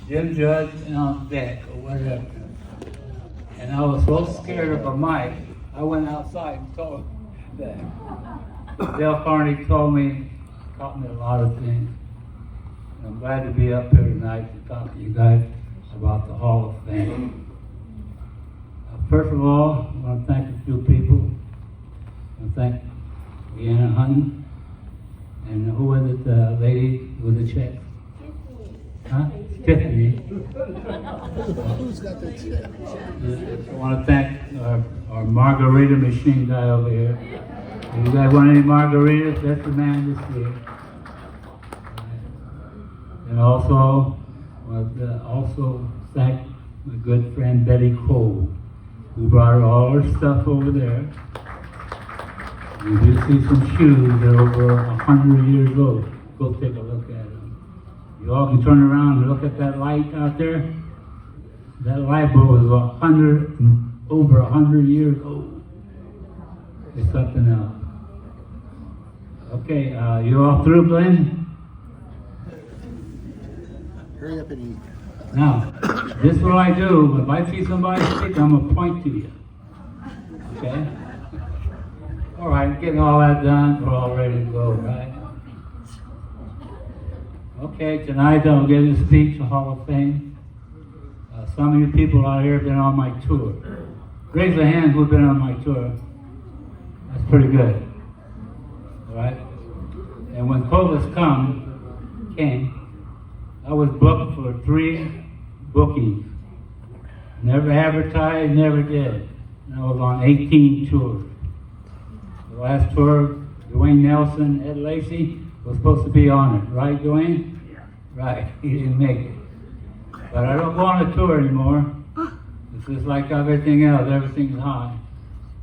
Jim Judge on deck or whatever. And I was so scared of a mic, I went outside and told that. Dale Carney taught me a lot of things. And I'm glad to be up here tonight to talk to you guys about the Hall of Fame. First of all, I want to thank a few people. I want to thank Deanna Hunton. And who was it, the lady with the check? Huh? Tiffany. Who's got the check? I want to thank our margarita machine guy over here. If you guys want any margaritas, that's the man to see. And also, I want to also thank my good friend Betty Cole, who brought all her stuff over there. You do see some shoes that are over 100 years old. Go take a look at them. You all can turn around and look at that light out there. That light bulb is over 100 years old. It's something else. Okay, you all through, Glenn? Hurry up and eat. Now, this is what I do. If I see somebody sick, I'm going to point to you. Okay? All right, getting all that done, we're all ready to go, right? Okay, tonight I'll give you a speech to Hall of Fame. Some of you people out here have been on my tour. Raise your hands who've been on my tour. That's pretty good. All right? And when COVID came, I was booked for 3 bookings. Never advertised, never did. And I was on 18 tours. The last tour, Dwayne Nelson, Ed Lacey was supposed to be on it. Right, Dwayne? Yeah. Right, he didn't make it. But I don't go on a tour anymore. It's just like everything else, everything's high.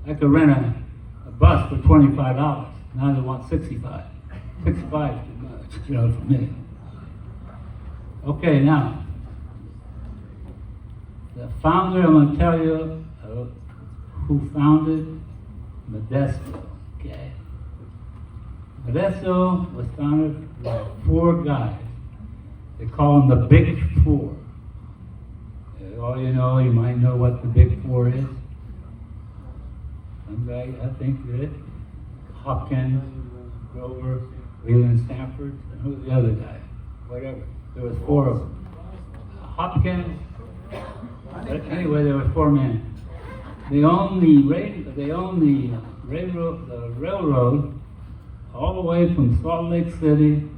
I could rent a bus for $25. Now they want $65. $65 is too much, for me. Okay, now, the founder, I'm going to tell you who founded Modesto, okay? Modesto was founded by 4 guys. They call them the Big Four. All you know, you might know what the Big Four is. Some guy, I think, did. Hopkins, Grover, Leland Stanford, and who's the other guy? Whatever. There was 4 of them. Hopkins, anyway, there were 4 men. They owned the railroad all the way from Salt Lake City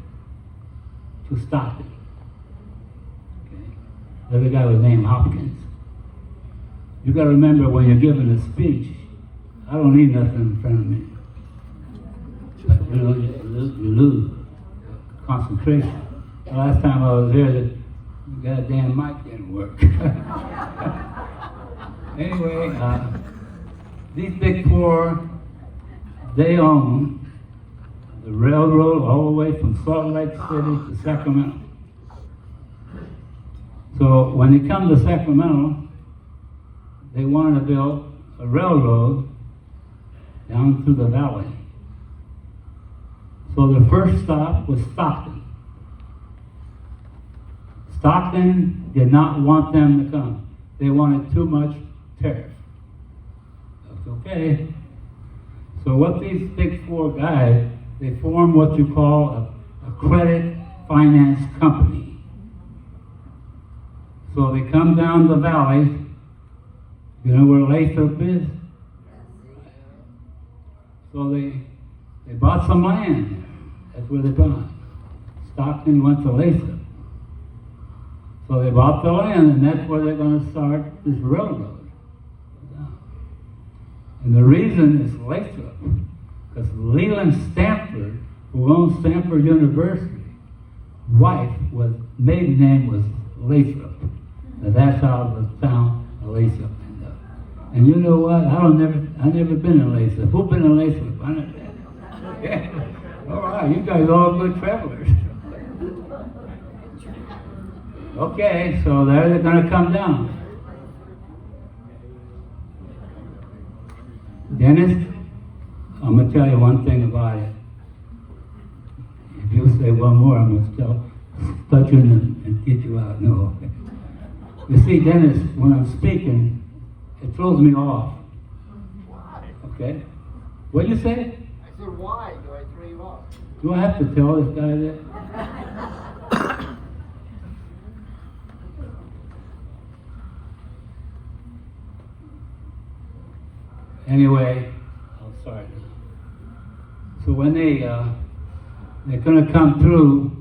to Stockton. Okay. The other guy was named Hopkins. You got to remember when you're giving a speech, I don't need nothing in front of me. But, you lose concentration. The last time I was here, the goddamn mic didn't work. Anyway, these Big Four, they own the railroad all the way from Salt Lake City to Sacramento. So when they come to Sacramento, they wanted to build a railroad down through the valley. So the first stop was Stockton. Stockton did not want them to come. They wanted too much tariff. That's okay. So what these Big Four guys, they formed what you call a credit finance company. So they come down the valley. You know where Lathrop is? So they bought some land. That's where they bought. Stockton went to Lathrop. So they bought the land, and that's where they're going to start this railroad. And the reason is Lathrop, because Leland Stanford, who owns Stanford University, maiden name was Lathrop. And that's how the town of Lathrop ended up. And you know what? I've never been in Lathrop. Who been in Lathrop? I never been. Yeah. All right, you guys are all good travelers. Okay, so they're going to come down. Dennis, I'm going to tell you one thing about it. If you say one more, I'm going to touch you and get you out. No. You see, Dennis, when I'm speaking, it throws me off. Why? Okay? What do you say? I said, why do I throw you off? Do I have to tell this guy that? Anyway, I'm sorry. So when they're gonna come through,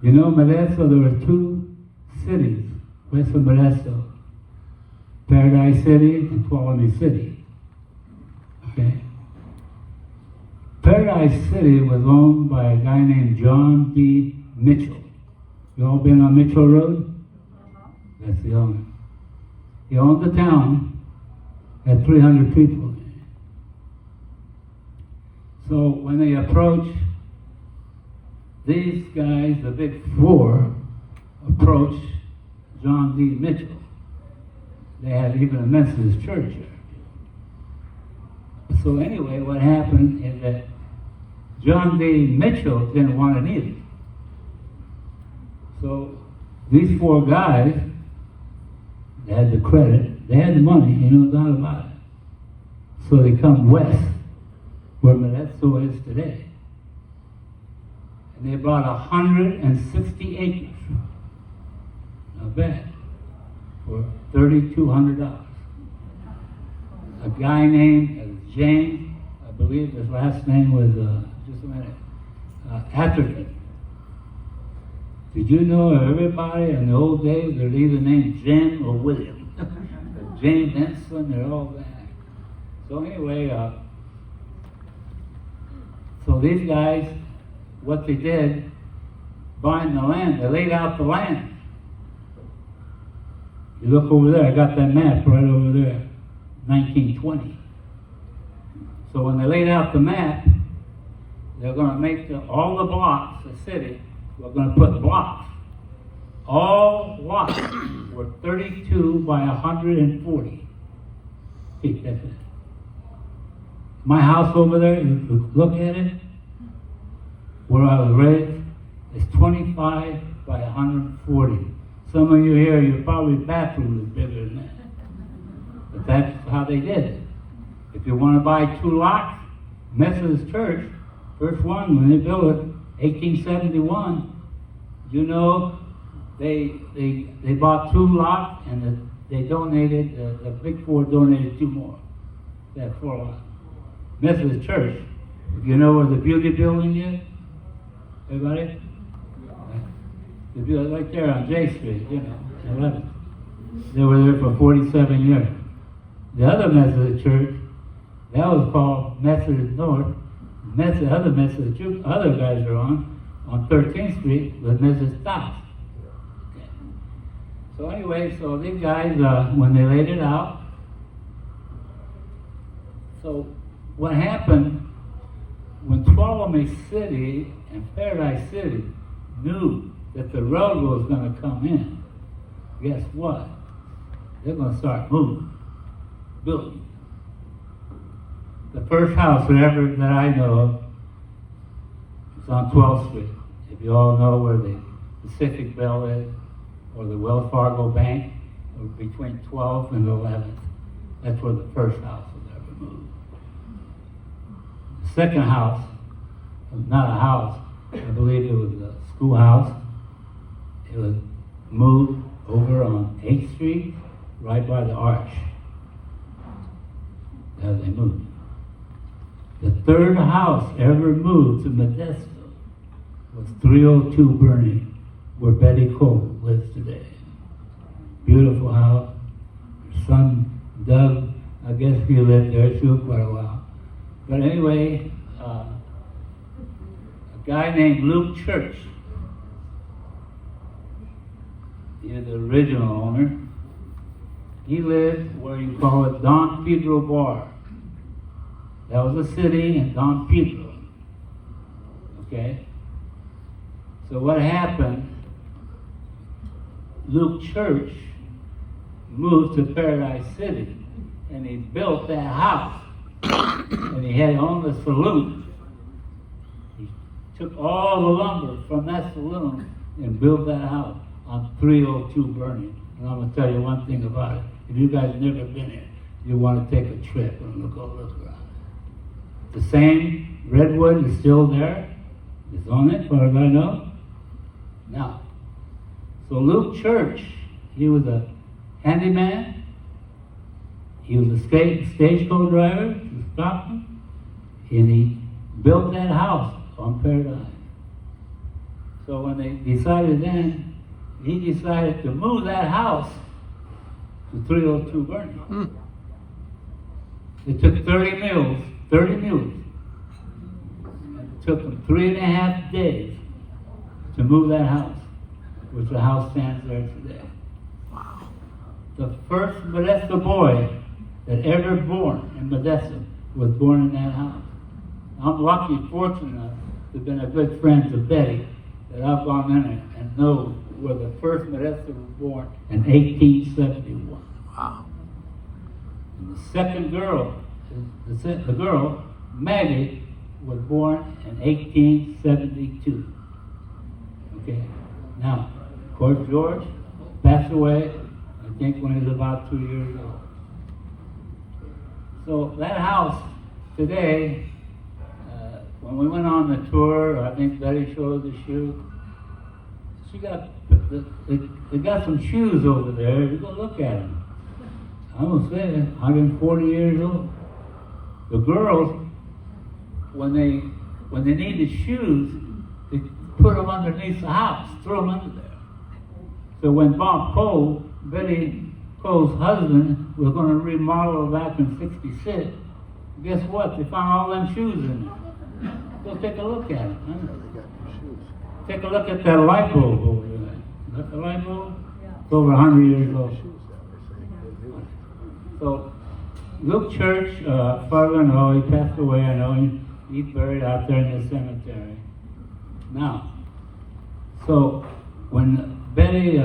you know, Modesto, there were two cities west of Modesto, Paradise City and Tuolumne City. Okay? Paradise City was owned by a guy named John D. Mitchell. You all been on Mitchell Road? That's the owner. He owned the town, had 300 people. So when they approached, these guys, the big four, approached John D. Mitchell. They had even a Methodist church here. So anyway, what happened is that John D. Mitchell didn't want it either. So these four guys, they had the credit, they had the money, you know, not about it. So they come west, where Modesto is today. And they bought 160 acres. Not bad. For $3,200. A guy named James, I believe his last name was, just a minute, Atherton. Did you know everybody in the old days, they're either named Jim or William? James Henson, they're all that. So anyway, so these guys, what they did, buying the land, they laid out the land. You look over there, I got that map right over there, 1920. So when they laid out the map, they're going to make all the blocks, the city, we're going to put blocks. All lots were 32 by 140 feet, that's it. My house over there, you look at it, where I was raised, is 25 by 140. Some of you here, your probably bathroom is bigger than that. But that's how they did it. If you want to buy 2 lots, Methodist Church, first one, when they built it, 1871, you know, they bought 2 lots and they donated, the big four donated 2 more. They had 4 lots. Methodist Church, if you know where the Beauty Building is, everybody? The building right there on J Street, you know, 11th. They were there for 47 years. The other Methodist church, that was called Methodist North. Other guys are on 13th Street with Methodist South. Okay. So anyway, so these guys, when they laid it out, so what happened when Tuolumne City and Paradise City knew that the railroad was going to come in, guess what? They're going to start building. The first house that I know of is on 12th Street. If you all know where the Pacific Bell is, or the Wells Fargo Bank, or between 12th and 11th, that's where the first house was ever moved. The second house, not a house, I believe it was a schoolhouse. It was moved over on 8th Street, right by the arch. As they moved. The third house ever moved to Modesto was 302 Bernie, where Betty Cole lives today. Beautiful house. Her son, Doug, I guess he lived there too quite a while. But anyway, a guy named Luke Church, he's the original owner. He lived where you call it Don Pedro Bar. That was a city in Don Pedro. Okay? So what happened, Luke Church moved to Paradise City and he built that house. And he had owned a saloon. He took all the lumber from that saloon and built that house on 302 Burning. And I'm going to tell you one thing about it. If you guys never been here, you want to take a trip and look around. The same redwood is still there. It's on it, as far as I know. Now, so Luke Church, he was a handyman. He was a stagecoach driver in Stockton. And he built that house on Paradise. So when they decided then, he decided to move that house to 302 Burning. It took 30 mules. It took them 3.5 days to move that house, which the house stands there today. Wow. The first Modesto boy that ever born in Modesto was born in that house. I'm lucky, fortunate enough to have been a good friend to Betty, that I've gone in and know where the first Modesto was born in 1871. Wow. And the second girl, the girl, Maggie, was born in 1872. Okay. Now, of course, George passed away, I think, when he was about 2 years old. So that house today, when we went on the tour, I think Betty showed the shoe. She got, they got some shoes over there. You go look at them. I was saying, 140 years old. The girls, when they needed shoes, they put them underneath the house, throw them under there. So when Bob Cole, Betty Cole's husband, was going to remodel back in '66, guess what? They found all them shoes in there. Go take a look at it. Huh? Take a look at that light bulb over there. Is that the light bulb? It's over 100 years old. So, Luke Church, father in law, he passed away, I know, he's buried out there in the cemetery. Now, so when Betty,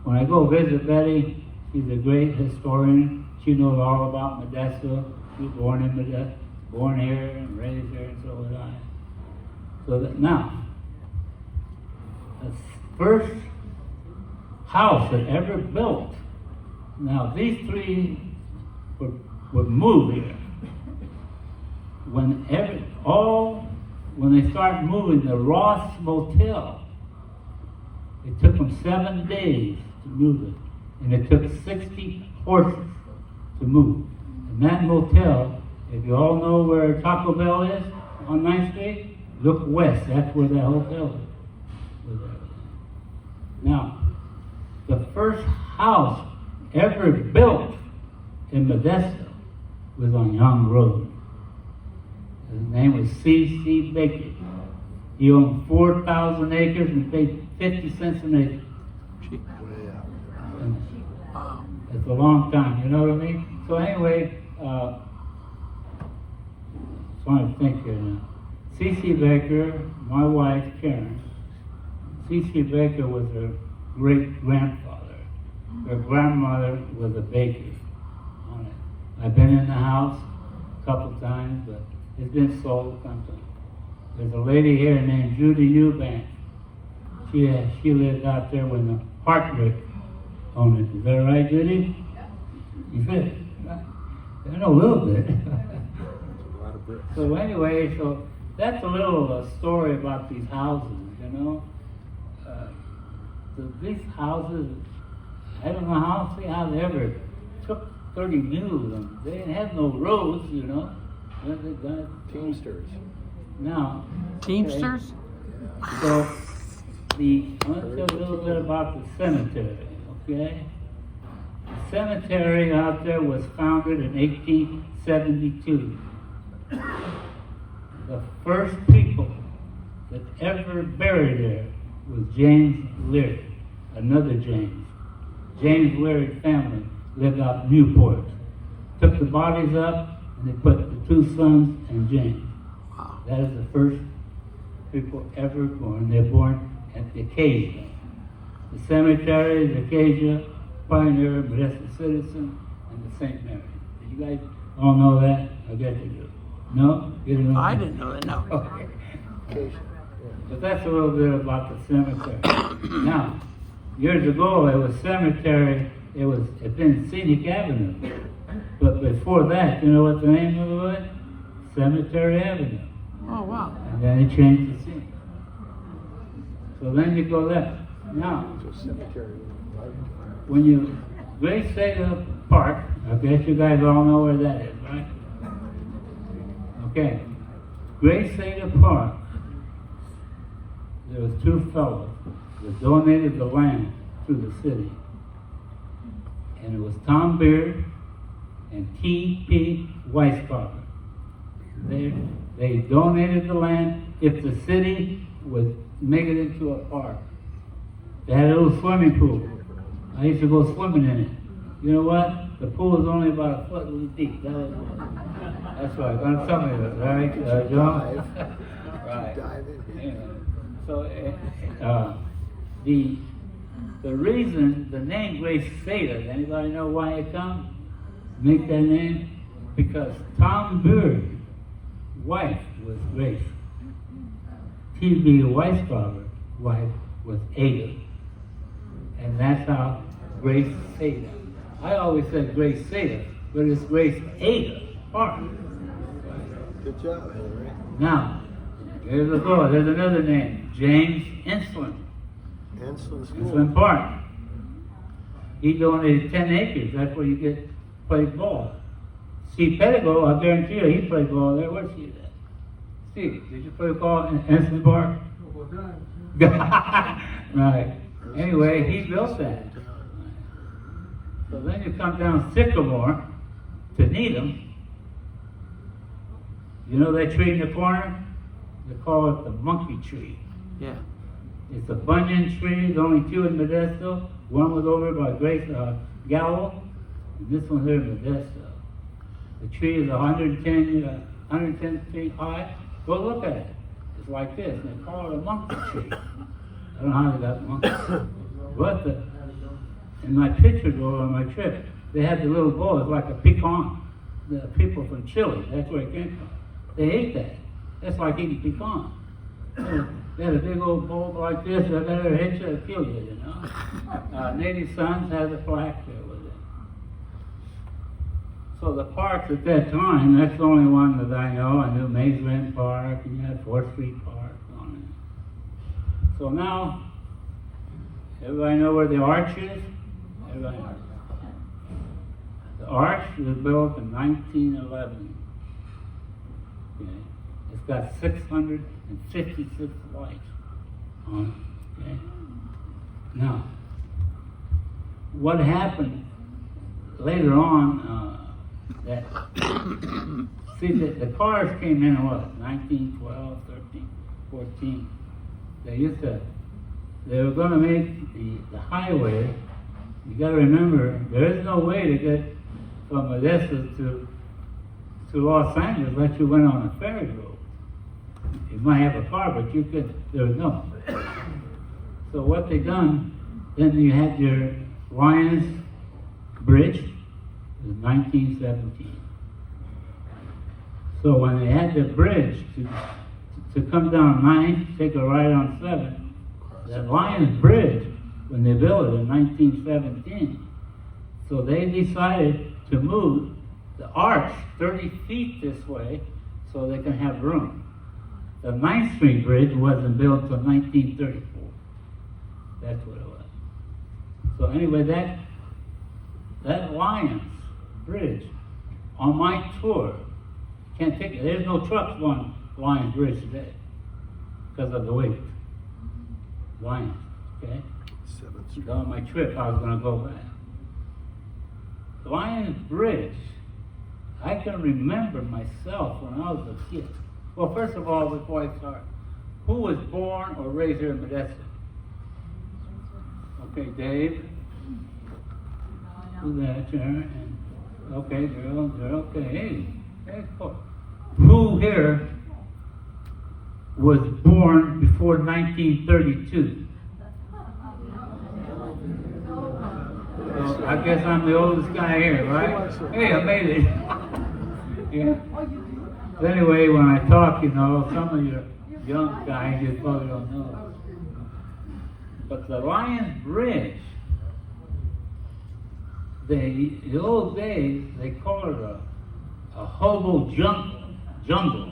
when I go visit Betty, she's a great historian. She knows all about Modesto. She was born in Modesto, born here and raised here, and so was I. So that now, the first house that ever built. Now these three would move here. When they start moving the Ross Motel, it took them 7 days to move it, and it took 60 horses to move. And that motel, if you all know where Taco Bell is on 9th Street, look west. That's where that hotel is. Now, the first house ever built in Modesto was on Young Road. His name was C.C. Baker. He owned 4,000 acres and paid 50 cents an acre. It's a long time, you know what I mean? So anyway, trying to think here now. C.C. Baker, my wife Karen. C.C. Baker was her great-grandfather. Her grandmother was a baker on it. I've been in the house a couple times, but it's been sold sometimes. There's a lady here named Judy Eubank. She lives out there with the Hartwick on it. Is that right, Judy? You fit? I know a little bit. So anyway, so that's a little story about these houses, you know. So these houses, I don't know how they ever took 30 mules. And they didn't have no roads, you know. Teamsters. Now. Teamsters? Okay, so I want to tell you a little bit about the cemetery, okay? The cemetery out there was founded in 1872. The first people that ever buried there was James Leary, another James. James Leary's family lived out in Newport. Took the bodies up and they put the two sons and James. Wow. That is the first people ever born. They're born at Acacia. The cemetery is Acacia, Pioneer, Modesto Citizen, and the St. Mary. Did you guys all know that? I guess you do. No? You didn't know I that? didn't know that, no. Okay. But that's a little bit about the cemetery. Now, years ago, it was cemetery, it's been Scenic Avenue. But before that, you know what the name of it was? Cemetery Avenue. Oh, wow. And then he changed the scene. So then you go left. Now, Cemetery. when you Grace Seder Park, I guess you guys all know where that is, right? Okay. Grace Seder Park, there was two fellows that donated the land to the city. And it was Tom Beard and T.P. Weisbarger. They donated the land if the city would make it into a park. They had a little swimming pool. I used to go swimming in it. You know what? The pool was only about a foot deep. That's right. On some of it, right, John? Right. Dive in. Anyway, so the reason the name Grace Seder, anybody know why it comes? Make that name? Because Tom Beard's wife was Grace. T.B. Weisbarger's wife was Ada. And that's how Grace Seder. I always said Grace Seder, but it's Grace Ada Park. Good job, Henry. Now, there's a girl, there's another name, James Insulin. Henson School. Insulin Park. He donated 10 acres, that's where you get played ball. Steve Pettigo, I guarantee you, he played ball there. Where's he at? Steve, did you play ball in Insulin Park? Right. Anyway, he built that. So then you come down Sycamore to Needham. You know that tree in the corner? They call it the monkey tree. Yeah. It's a banyan tree. There's only two in Modesto. One was over by Grace Gallo, and this one here in Modesto. The tree is 110 feet high. Go look at it. It's like this. And they call it a monkey tree. I don't know how they got monkeys. But in my picture go on my trip, they had the little bowl. It's like a pecan. The people from Chile, that's where it came from. They ate that. That's like eating pecan. They had a big old bowl like this. I better hit you or kill you, you know. Native Sons has a plaque there with it. So the parks at that time, that's the only one that I know. I knew Mays Rand Park, and you had 4th Street Park on it. So now, everybody know where the arch is? Everybody knows. The arch was built in 1911. Okay. It's got 656 lights on it. Okay. Now, what happened later on? See, the cars came in what? 1912, 13, 14. They were going to make the highway. You got to remember, there is no way to get from Modesto to Los Angeles unless you went on a ferry road. You might have a car, but you could. There was no. So what they done? Then you had your Lions Bridge in 1917. So when they had the bridge to come down 9th, take a right on 7th, that Lions Bridge, when they built it in 1917, so they decided to move the arch 30 feet this way so they can have room. The 9th Street Bridge wasn't built until 1934. That's what it was. So anyway, that Lions Bridge, on my tour, can't take it. There's no trucks on Lions Bridge today because of the weight. Lions, okay? 7th Street. So on my trip, I was going to go back. The Lions Bridge, I can remember myself when I was a kid. Well, first of all, before I start, who was born or raised here in Modesto? Okay, Dave. Who's that, Sharon? Okay, girl, okay. Hey, cool. Who here was born before 1932? So I guess I'm the oldest guy here, right? Hey, I made it. Yeah. But anyway, when I talk, you know, some of your young guys, you probably don't know. But the Lions Bridge, the old days, they call it a hobo jungle.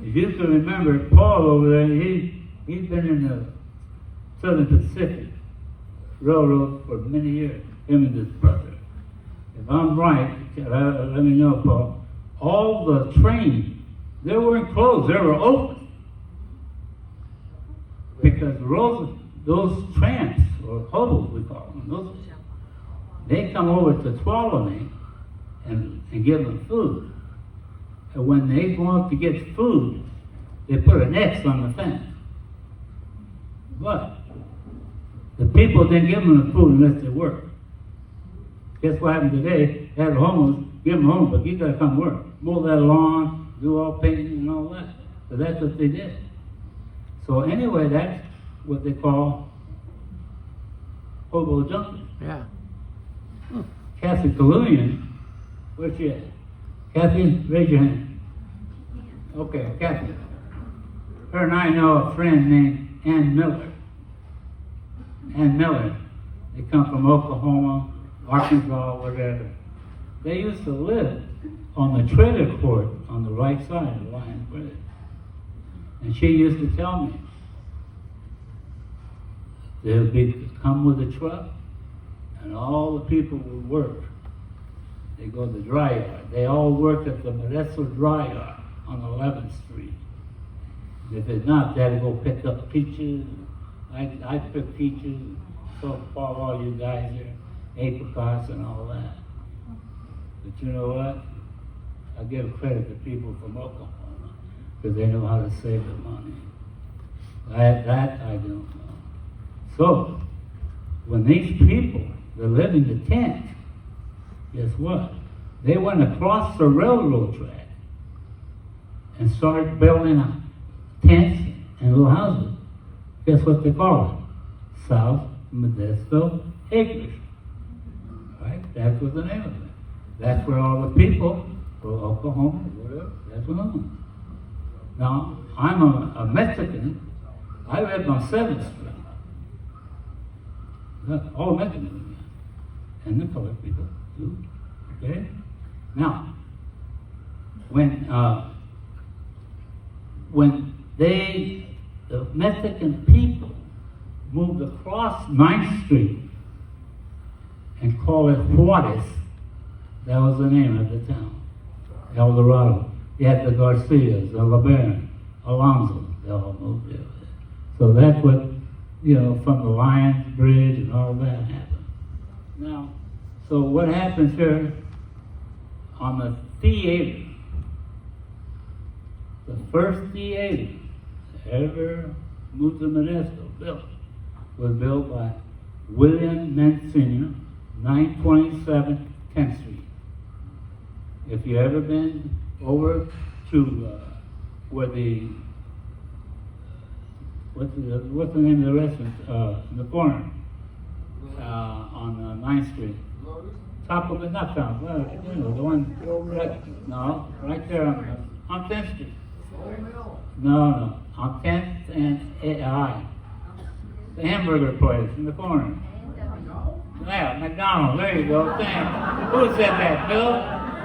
If you can remember, Paul over there, he's been in the Southern Pacific Railroad for many years, him and his brother. If I'm right, let me know, Paul. All the trains, they weren't closed, they were open. Because those tramps, or hobos we call them, they come over to Tuolumne and give them food. And when they go out to get food, they put an X on the fence. But the people didn't give them the food unless they worked. Guess what happened today? They had homeless, give them home, but you gotta come work. Mow that lawn, do all painting and all that. So that's what they did. So anyway, that's what they call hobo jungle. Yeah. Kathy Kalunian, where's she at? Kathy, raise your hand. Okay, Kathy. Her and I know a friend named Ann Miller. Ann Miller. They come from Oklahoma, Arkansas, whatever. They used to live on the trailer court on the right side of the Lions Bridge. And she used to tell me, they would come with a truck, and all the people would work. They go to the dry yard. They all worked at the Modesto dry yard on 11th Street. If it's not, they had to go pick up peaches. I pick peaches, so far all you guys here, apricots and all that. But you know what? I give credit to people from Oklahoma, because they know how to save the money. That I don't know. So, when these people, they live in the tent, guess what? They went across the railroad track and started building tents and little houses. Guess what they call it? South Modesto Acres. Right? That's what the name of it. That's where all the people from Oklahoma, whatever, that's what I'm on. Now, I'm a Mexican. I live on 7th Street. All Mexicans, and the colored people too. Okay? Now, when the Mexican people moved across 9th Street and called it Juarez, that was the name of the town, El Dorado. You had the Garcias, the LeBaron, Alonso, they all moved there. So that's what, from the Lions Bridge and all that happened. Now, so what happens here on the theater, the first theater ever moved to Modesto, was built by William Mencina, 927 10th Street. If you ever been over to where the what's the name of the restaurant in the corner on 9th Street? Top of it, not top, the one right there on 10th Street. No, on 10th and I. The hamburger place in the corner. Yeah, McDonald's. There you go. Thanks. Who said that? Bill?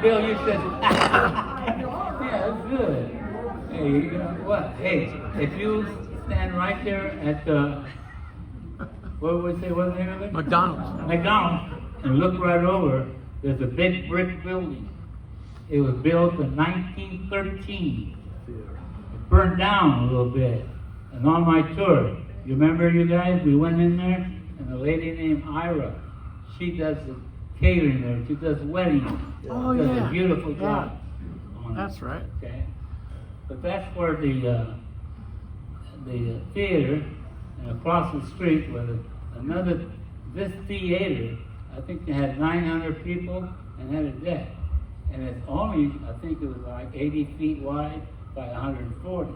Bill, you said. Yeah, that's good. Hey, you know what? Hey, if you stand right there at the, what would we say? What's the name of it? McDonald's. McDonald's, and look right over. There's a big brick building. It was built in 1913. It burned down a little bit. And on my tour, you remember you guys? We went in there, and a lady named Ira, she does the catering there. She does weddings. Oh, Does yeah. a beautiful job. on it. That's right. Okay, but that's where the theater, and across the street was this theater. I think they had 900 people and had a deck, and it's only, I think it was like 80 feet wide by 140.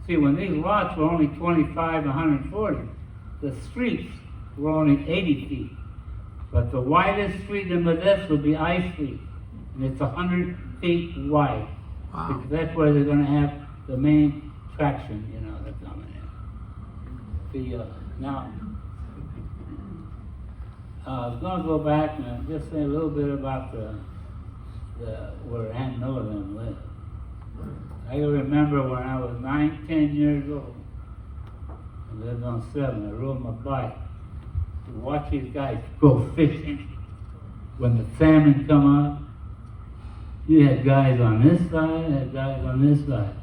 See, when these lots were only 25 and 140, the streets were only 80 feet. But the widest street in Modesto would be I Street, and it's 100 feet wide. Wow. Because that's where they're gonna have the main traction, you know, that's coming in. Now, I was gonna go back and just say a little bit about where Aunt Noah them lived. I can remember when I was 9, 10 years old. I lived on 7. I rode my bike to watch these guys go fishing. When the salmon come up, you had guys on this side, had guys on this side.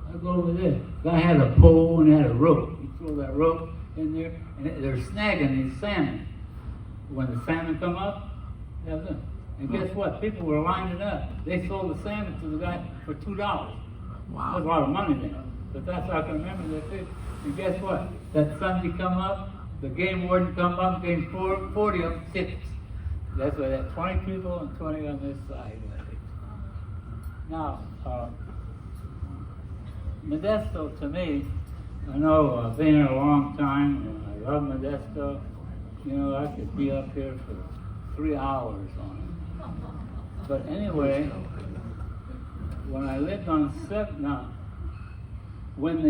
I go over there. Guy had a pole and had a rope. You throw that rope in there, and they're snagging these salmon. When the salmon come up, that's it. And guess what? People were lining up. They sold the salmon to the guy for $2. Wow. That's a lot of money there. But that's how I can remember that fish. And guess what? That Sunday come up, the game warden come up, gave 40 of them tickets. That's why that 20 people and 20 on this side. Now, Modesto to me, I know I've been here a long time, and I love Modesto. You know, I could be up here for 3 hours on it. But anyway, when I lived on 7, now, when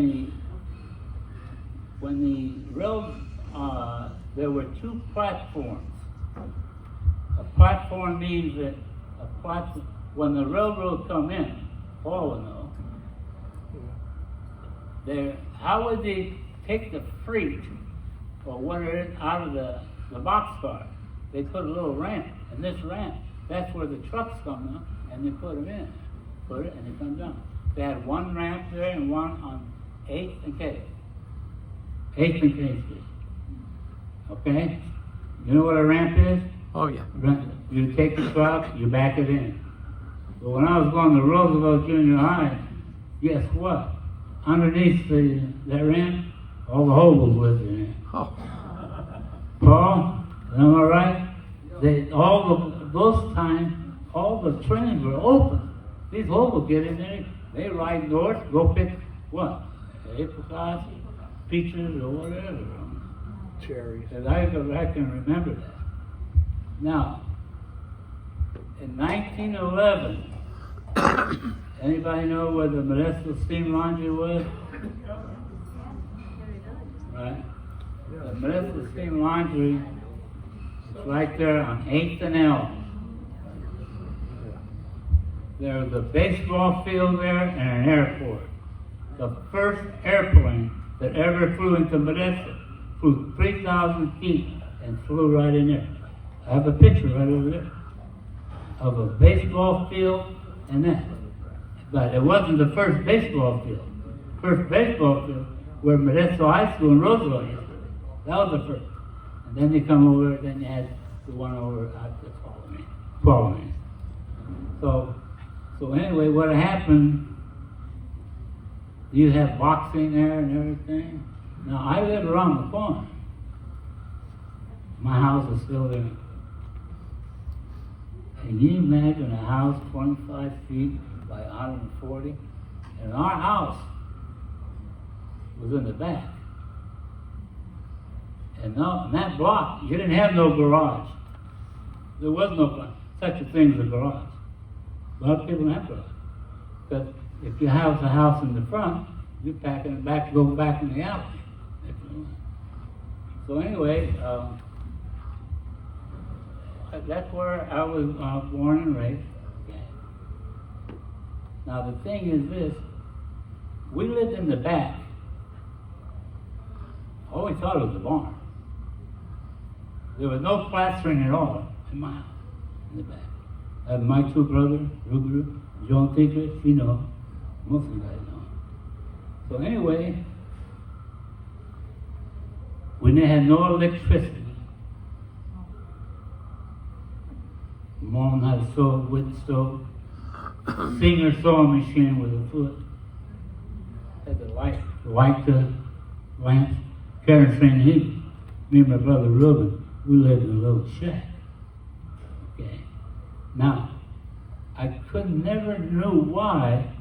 the road, there were 2 platforms. A platform means that when the railroad come in, Paul will know, how would they take the freight or whatever out of the boxcar? They put a little ramp, and this ramp, that's where the trucks come down, and they put them in. Put it, and they come down. They had one ramp there and one on 8th and K. 8th and K Street. Okay? You know what a ramp is? Oh, yeah. You take the truck, you back it in. But when I was going to Roosevelt Junior High, guess what? Underneath that ramp, all the hobos lived in it. Oh. Paul, am I right? Those times, all the trains were open. These hobos get in there, they ride north, go pick what? Apricots, peaches, or whatever. Cherries. And I can remember that. Now, in 1911, anybody know where the Modesto Steam Laundry was? Right? The Modesto Steam Laundry is right there on 8th and L. There was a baseball field there and an airport. The first airplane that ever flew into Modesto flew 3,000 feet and flew right in there. I have a picture right over there of a baseball field and that. But it wasn't the first baseball field. First baseball field where Modesto High School in Roosevelt used to be. That was the first. And then they come over, then you had the one over out the following. So anyway, what happened, you have boxing there and everything. Now, I live around the corner. My house is still there. Can you imagine a house 25 feet by 140? And our house was in the back. And now, in that block, you didn't have no garage. There was no such a thing as a garage. A lot of people have garage. Because if you have a house in the front, you pack in the back, go back in the alley. So anyway, that's where I was born and raised. Okay. Now the thing is this, we lived in the back. I always thought it was a barn. There was no plastering at all in my house, in the back. I had my 2 brothers, Ruger, John Tigris, you know, most of you guys know. So anyway, we had no electricity. Mom had a wood stove, Singer sewing machine with a foot. Had the light lamps. Karen saying me and my brother Reuben, we lived in a little shack. Okay. Now, I could never know why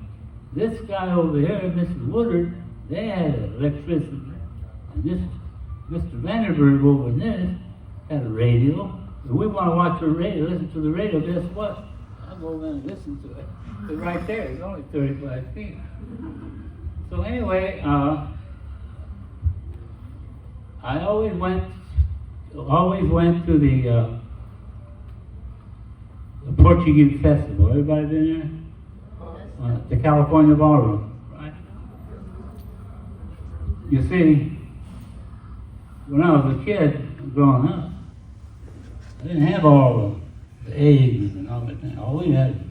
this guy over here, Mr. Woodard, they had electricity. And this Mr. Vanderberg over there had a radio. If we want to watch the radio, listen to the radio, guess what? I'll go over and listen to it. It's right there. It's only 35 feet. So anyway, I always went to the Portuguese festival. Everybody been there? The California Ballroom, right? You see, when I was a kid growing up, I didn't have all the eggs and all that thing. All we had was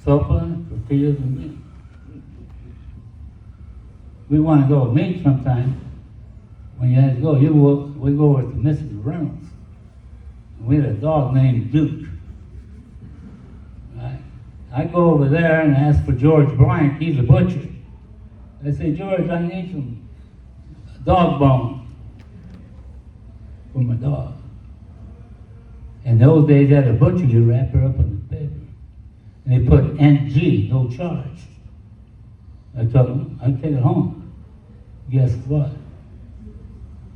sopa, tortillas, and meat. We want to go with meat sometime. When you had to go, we go over to Mrs. Reynolds. And we had a dog named Duke. Right? I go over there and ask for George Bryant. He's a butcher. I say, George, I need some dog bone for my dog. In those days, at a butcher, you wrap her up in the paper. And they put NG, no charge. I told them, I'd take it home. Guess what?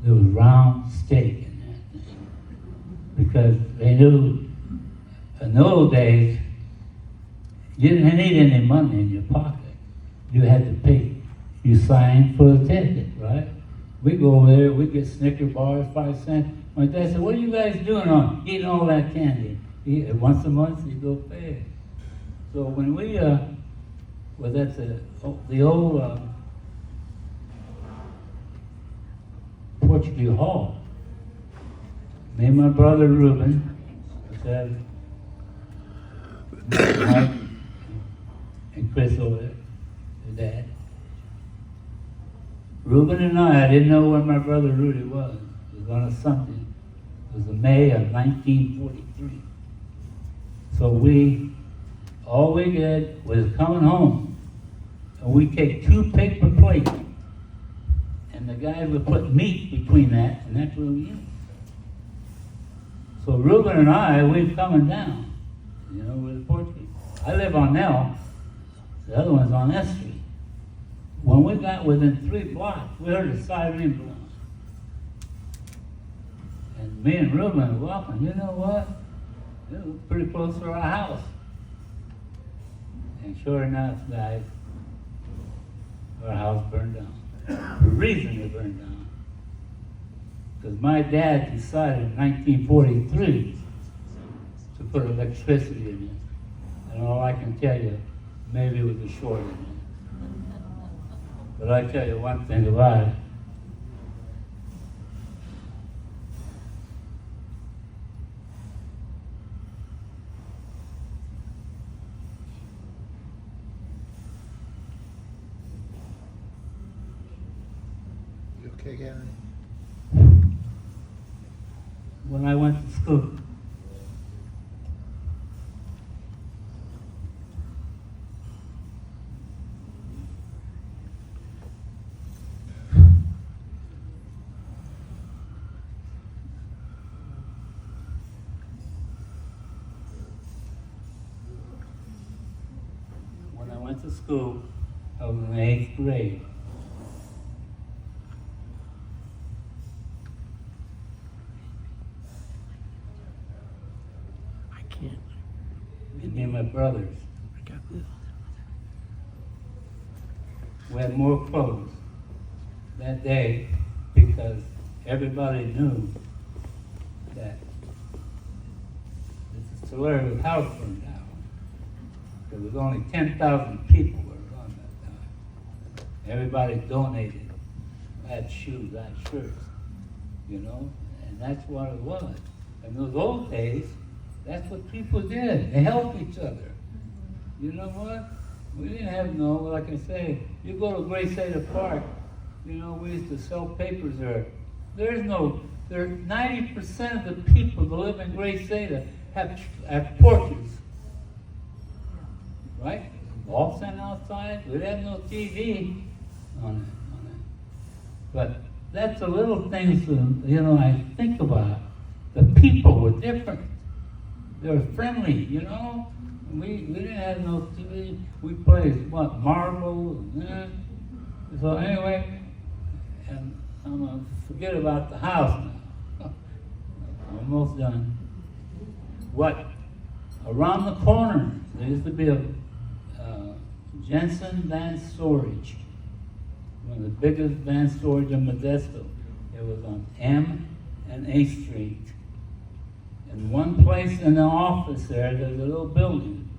There was round steak in that thing. Because they knew in those days, you didn't need any money in your pocket. You had to pay. You signed for a ticket, right? We go over there, we get Snicker bars, 5 cents. My dad said, what are you guys doing on eating all that candy? Once a month, you go pay. So when we was at the old Portuguese Hall, me and my brother Reuben said, Mike and Chris over there, his dad. Reuben and I didn't know where my brother Rudy was. It was on a Sunday. It was in May of 1943. So all we did was coming home, and we take 2 paper plates, and the guys would put meat between that, and that's what we used. So Reuben and I, we're coming down, with the Portuguese. I live on Nell, the other one's on S Street. When we got within 3 blocks, we heard a siren blowing. And me and Reuben were walking, you know what? It was pretty close to our house. And sure enough, guys, our house burned down. The reason it burned down, because my dad decided in 1943 to put electricity in it. And all I can tell you, maybe it was a short in it. But I tell you one thing about it. You okay, Gary? When I went to school, I was in the 8th grade. I can't. Me and my brothers. I got this. We had more clothes that day because everybody knew that this Solario house burned down. There was only 10,000 people were around that time. Everybody donated. I had shoes, I had shirts, and that's what it was. In those old days, that's what people did. They helped each other. You know what? We didn't have like I say, you go to Graysada Park, we used to sell papers there. There's 90% of the people that live in Graysada have porches. Right? Ball center outside, we'd have no TV on it. But that's the little things that, I think about. The people were different. They were friendly, We didn't have no TV. We played, marbles, So anyway, and I'm going to forget about the house now. I'm almost done. Around the corner, There used to be a Jensen Van Storage, one of the biggest van storage in Modesto. It was on M and A Street. In one place in the office there's a little building.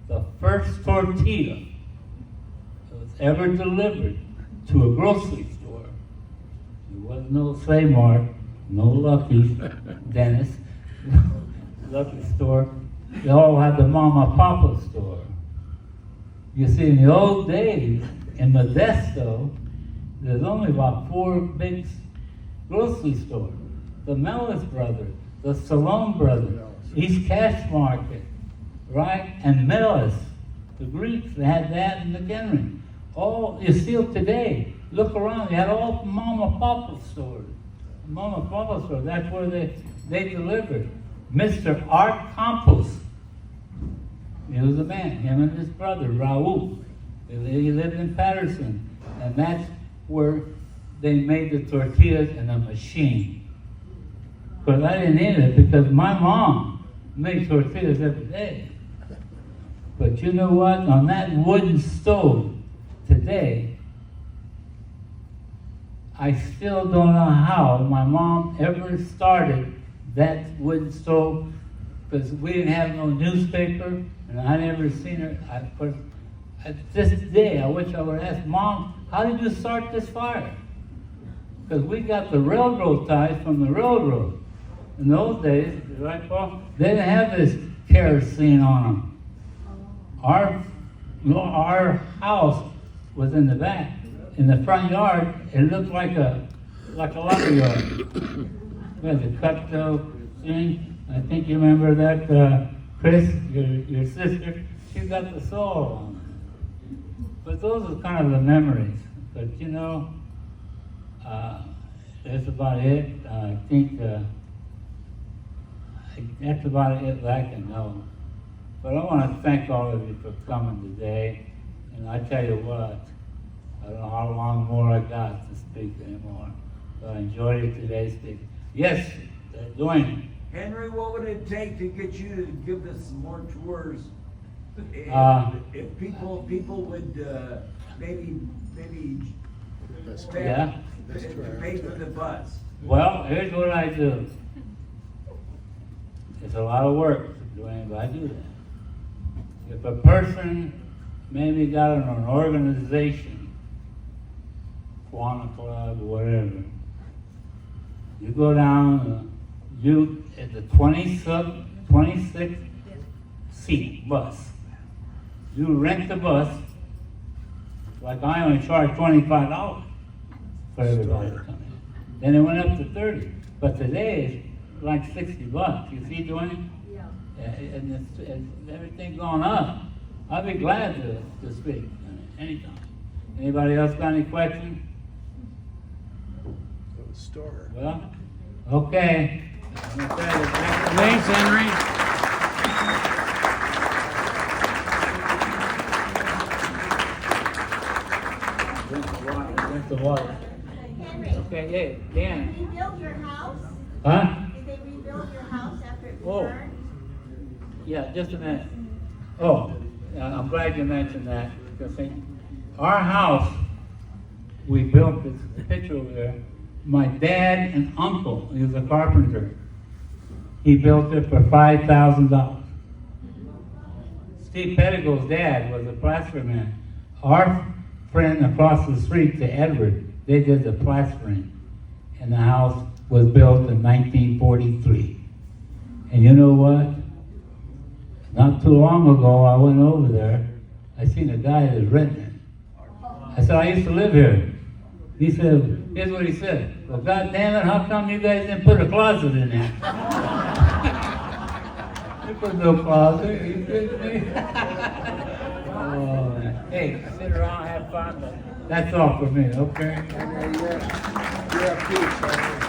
The first tortilla that was ever delivered to a grocery store. There was no Save-Mart, no Lucky's, Dennis, Lucky store. They all had the Mama Papa store. You see, in the old days, in Modesto, there's only about 4 big grocery stores. The Mellis Brothers, the Salone Brothers, East Cash Market, right? And Mellis, the Greeks, they had that in the Kenry. All, you see it today. Look around, you had all Mama Papa stores. Mama Papa stores, that's where they delivered. Mr. Art Campos, he was a man, him and his brother, Raul. He lived in Patterson, and that's where they made the tortillas in a machine. But I didn't eat it because my mom made tortillas every day. But you know what? On that wooden stove today, I still don't know how my mom ever started that wooden stove, because we didn't have no newspaper, and I never seen her. Of course, at this day, I wish I would ask Mom, how did you start this fire? Because we got the railroad ties from the railroad. In those days, right, Paul? They didn't have this kerosene on them. Our house was in the back. In the front yard, it looked like a lumber yard. We had the cut thing. I think you remember that, Chris, your sister. She got the soul on it. But those are kind of the memories. But you know, that's about it. I think that's about it that I can know. But I want to thank all of you for coming today. And I tell you what, I don't know how long more I got to speak anymore. But I enjoyed it today speaking. Yes, Dwayne. Henry, what would it take to get you to give us some more tours? If people would maybe Yeah. pay for the bus. Well, here's what I do. It's a lot of work, Dwayne, but I do that. If a person maybe got in an organization, Kiwanis Club, or whatever, you go down, you at the 26 seat bus. You rent the bus, like I only charge $25 for everybody to come in. Then it went up to 30, but today it's like $60. You see, Dwayne? Yeah. And everything going up. I'd be glad to speak anytime. Anybody else got any questions? Go to the store. Well, okay. Thanks, Henry. Drink the water. Henry, Okay, hey, Dan. did they rebuild your house? Huh? Did they rebuild your house after it Oh. was burned? Yeah, just a minute. Oh, I'm glad you mentioned that. Because see, our house, we built this picture over there. My dad and uncle, he was a carpenter. He built it for $5,000. Steve Pettigrews' dad was a plaster man. Our friend across the street to Edward, they did the plastering. And the house was built in 1943. And you know what? Not too long ago, I went over there. I seen a guy that was renting it. I said, I used to live here. He said, here's what he said. Well, God damn it, how come you guys didn't put a closet in there? There was no closet. You kidding me? Oh, hey, sit around, have fun. But that's all for me, okay? You're a peach, man.